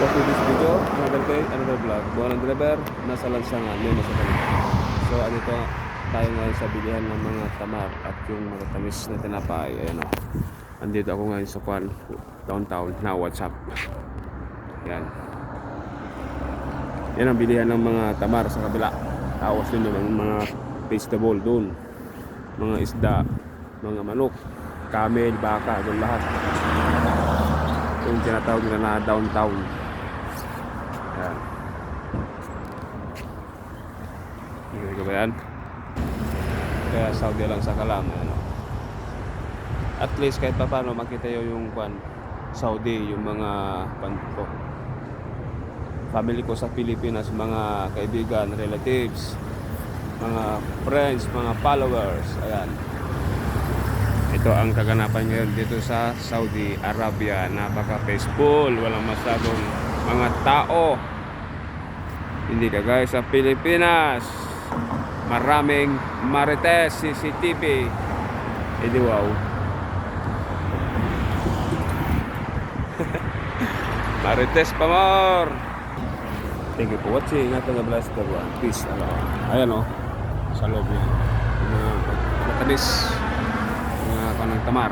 For this video, another day, another vlog. Buwan ng driver, nasa lansangan, may nasa kanila. So, andito tayo ngayon sa bilihan ng mga tamar at yung matatamis na tinapay. Ayan o. Andito ako ngayon sa Kwan, downtown, na WhatsApp. Yan. Yan ang bilihan ng mga tamar sa kabila. Tapos yun yung mga vegetable doon. Mga isda, mga manok, camel, baka, doon lahat. Yung tinatawag nila na downtown. Yan. Hindi ko ba yan? Kaya Saudi lang sa kalam. Ano? At least kahit pa paano makita yung kwan, Saudi, yung mga ko, family ko sa Pilipinas, mga kaibigan, relatives, mga friends, mga followers. Ayan. Ito ang kaganapan ngayon dito sa Saudi Arabia. Napaka-peaceful, walang masyadong mga tao. Hindi kagaya sa Pilipinas. Maraming marites, CCTV. Edi wow. Marites pa more. Thank you for watching. Ingat nga bless everyone. Peace. Ayan o. Sa loob niya. Matalis. Mga kanang tamar.